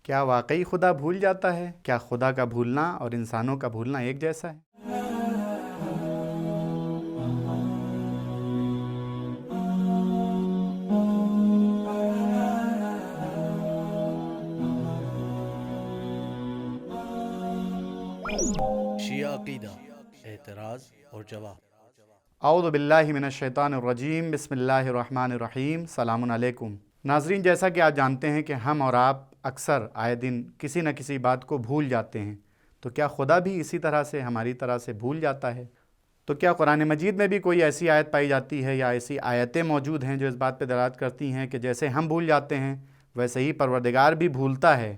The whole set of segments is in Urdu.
کیا واقعی خدا بھول جاتا ہے؟ کیا خدا کا بھولنا اور انسانوں کا بھولنا ایک جیسا ہے؟ شیعہ عقیدہ، اعتراض اور جواب۔ اعوذ باللہ من الشیطان الرجیم، بسم اللہ الرحمن الرحیم۔ السلام علیکم ناظرین، جیسا کہ آپ جانتے ہیں کہ ہم اور آپ اکثر آئے دن کسی نہ کسی بات کو بھول جاتے ہیں، تو کیا خدا بھی اسی طرح سے ہماری طرح سے بھول جاتا ہے؟ تو کیا قرآن مجید میں بھی کوئی ایسی آیت پائی جاتی ہے یا ایسی آیتیں موجود ہیں جو اس بات پہ دلالت کرتی ہیں کہ جیسے ہم بھول جاتے ہیں ویسے ہی پروردگار بھی بھولتا ہے؟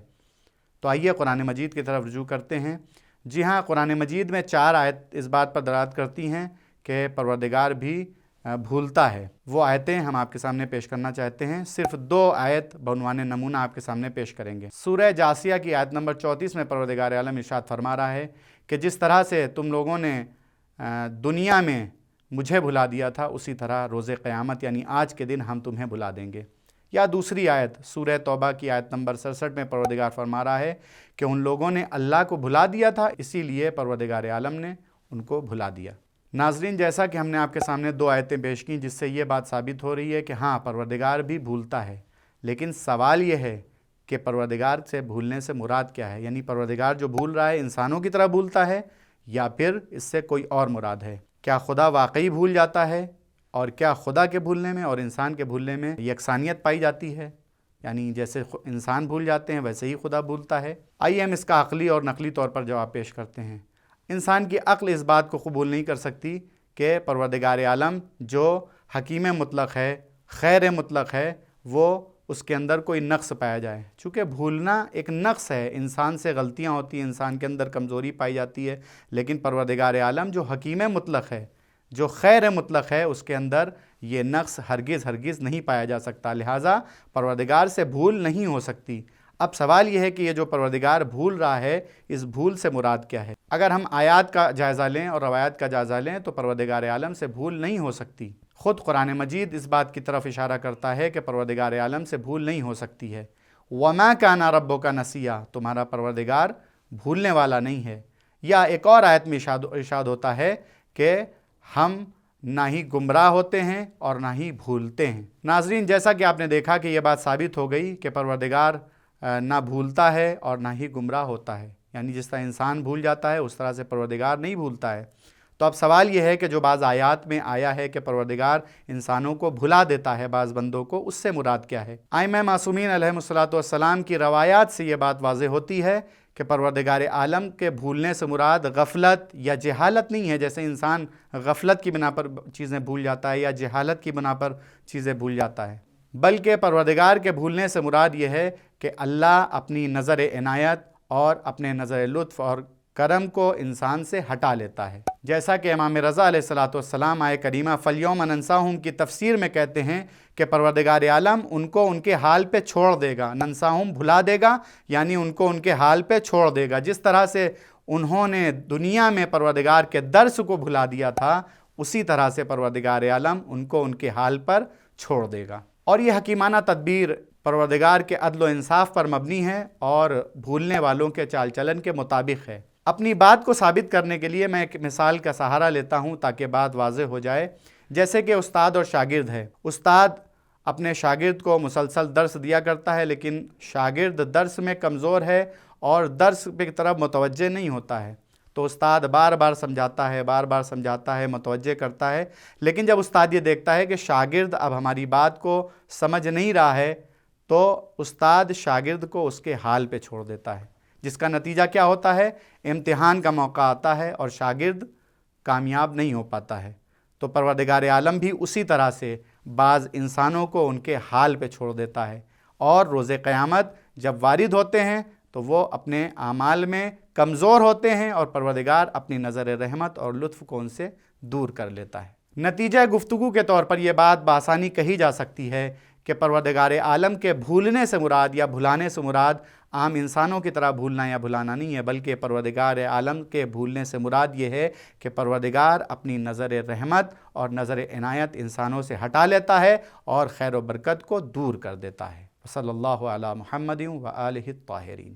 تو آئیے قرآن مجید کی طرف رجوع کرتے ہیں۔ جی ہاں، قرآن مجید میں 4 آیت اس بات پر دلالت کرتی ہیں کہ پروردگار بھی بھولتا ہے۔ وہ آیتیں ہم آپ کے سامنے پیش کرنا چاہتے ہیں۔ صرف 2 آیت بعنوان نمونہ آپ کے سامنے پیش کریں گے۔ سورہ جاثیہ کی آیت نمبر 34 میں پروردگار عالم ارشاد فرما رہا ہے کہ جس طرح سے تم لوگوں نے دنیا میں مجھے بھلا دیا تھا، اسی طرح روز قیامت یعنی آج کے دن ہم تمہیں بھلا دیں گے۔ یا دوسری آیت سورہ توبہ کی آیت نمبر 67 میں پروردگار فرما رہا ہے کہ ان لوگوں نے اللہ کو بھلا دیا تھا، اسی لیے پروردگار عالم نے ان کو بھلا دیا۔ ناظرین، جیسا کہ ہم نے آپ کے سامنے 2 آیتیں پیش کیں جس سے یہ بات ثابت ہو رہی ہے کہ ہاں، پروردگار بھی بھولتا ہے، لیکن سوال یہ ہے کہ پروردگار سے بھولنے سے مراد کیا ہے؟ یعنی پروردگار جو بھول رہا ہے انسانوں کی طرح بھولتا ہے یا پھر اس سے کوئی اور مراد ہے؟ کیا خدا واقعی بھول جاتا ہے؟ اور کیا خدا کے بھولنے میں اور انسان کے بھولنے میں یکسانیت پائی جاتی ہے؟ یعنی جیسے انسان بھول جاتے ہیں ویسے ہی خدا بھولتا ہے؟ آئیے ہم اس کا عقلی اور نقلی طور پر جواب پیش کرتے ہیں۔ انسان کی عقل اس بات کو قبول نہیں کر سکتی کہ پروردگار عالم جو حکیم مطلق ہے، خیر مطلق ہے، وہ اس کے اندر کوئی نقص پایا جائے۔ چونکہ بھولنا ایک نقص ہے، انسان سے غلطیاں ہوتی ہیں، انسان کے اندر کمزوری پائی جاتی ہے، لیکن پروردگار عالم جو حکیم مطلق ہے، جو خیر مطلق ہے، اس کے اندر یہ نقص ہرگز نہیں پایا جا سکتا، لہٰذا پروردگار سے بھول نہیں ہو سکتی۔ اب سوال یہ ہے کہ یہ جو پروردگار بھول رہا ہے، اس بھول سے مراد کیا ہے؟ اگر ہم آیات کا جائزہ لیں اور روایات کا جائزہ لیں تو پروردگار عالم سے بھول نہیں ہو سکتی۔ خود قرآن مجید اس بات کی طرف اشارہ کرتا ہے کہ پروردگار عالم سے بھول نہیں ہو سکتی ہے۔ وَمَا كَانَ رَبُّكَ نَسِيًّا، تمہارا پروردگار بھولنے والا نہیں ہے۔ یا ایک اور آیت میں ارشاد ہوتا ہے کہ ہم نہ ہی گمراہ ہوتے ہیں اور نہ ہی بھولتے ہیں۔ ناظرین، جیسا کہ آپ نے دیکھا کہ یہ بات ثابت ہو گئی کہ پروردگار نہ بھولتا ہے اور نہ ہی گمراہ ہوتا ہے، یعنی جس طرح انسان بھول جاتا ہے اس طرح سے پروردگار نہیں بھولتا ہے۔ تو اب سوال یہ ہے کہ جو بعض آیات میں آیا ہے کہ پروردگار انسانوں کو بھلا دیتا ہے بعض بندوں کو، اس سے مراد کیا ہے؟ ائمہ معصومین علیہم الصلاۃ کی روایات سے یہ بات واضح ہوتی ہے کہ پروردگار عالم کے بھولنے سے مراد غفلت یا جہالت نہیں ہے، جیسے انسان غفلت کی بنا پر چیزیں بھول جاتا ہے یا جہالت کی بنا پر چیزیں بھول جاتا ہے، بلکہ پروردگار کے بھولنے سے مراد یہ ہے کہ اللہ اپنی نظر عنایت اور اپنے نظر لطف اور کرم کو انسان سے ہٹا لیتا ہے۔ جیسا کہ امام رضا علیہ السلام آیہ کریمہ فَالْيَوْمَ نَنْسَاهُمْ کی تفسیر میں کہتے ہیں کہ پروردگار عالم ان کو ان کے حال پہ چھوڑ دے گا، ننساہم بھلا دے گا، یعنی ان کو ان کے حال پہ چھوڑ دے گا۔ جس طرح سے انہوں نے دنیا میں پروردگار کے درس کو بھلا دیا تھا، اسی طرح سے پروردگار عالم ان کو ان کے حال پر چھوڑ دے گا۔ اور یہ حکیمانہ تدبیر پروردگار کے عدل و انصاف پر مبنی ہے اور بھولنے والوں کے چال چلن کے مطابق ہے۔ اپنی بات کو ثابت کرنے کے لیے میں ایک مثال کا سہارا لیتا ہوں تاکہ بات واضح ہو جائے۔ جیسے کہ استاد اور شاگرد ہے، استاد اپنے شاگرد کو مسلسل درس دیا کرتا ہے، لیکن شاگرد درس میں کمزور ہے اور درس کی طرف متوجہ نہیں ہوتا ہے، تو استاد بار بار سمجھاتا ہے، متوجہ کرتا ہے، لیکن جب استاد یہ دیکھتا ہے کہ شاگرد اب ہماری بات کو سمجھ نہیں رہا ہے تو استاد شاگرد کو اس کے حال پہ چھوڑ دیتا ہے، جس کا نتیجہ کیا ہوتا ہے؟ امتحان کا موقع آتا ہے اور شاگرد کامیاب نہیں ہو پاتا ہے۔ تو پروردگار عالم بھی اسی طرح سے بعض انسانوں کو ان کے حال پہ چھوڑ دیتا ہے، اور روز قیامت جب وارد ہوتے ہیں تو وہ اپنے اعمال میں کمزور ہوتے ہیں اور پروردگار اپنی نظر رحمت اور لطف کو ان سے دور کر لیتا ہے۔ نتیجہ گفتگو کے طور پر یہ بات بآسانی کہی جا سکتی ہے کہ پروردگار عالم کے بھولنے سے مراد یا بھلانے سے مراد عام انسانوں کی طرح بھولنا یا بھلانا نہیں ہے، بلکہ پروردگار عالم کے بھولنے سے مراد یہ ہے کہ پروردگار اپنی نظر رحمت اور نظر عنایت انسانوں سے ہٹا لیتا ہے اور خیر و برکت کو دور کر دیتا ہے۔ صلی اللہ علی محمد و آلہ الطاہرین.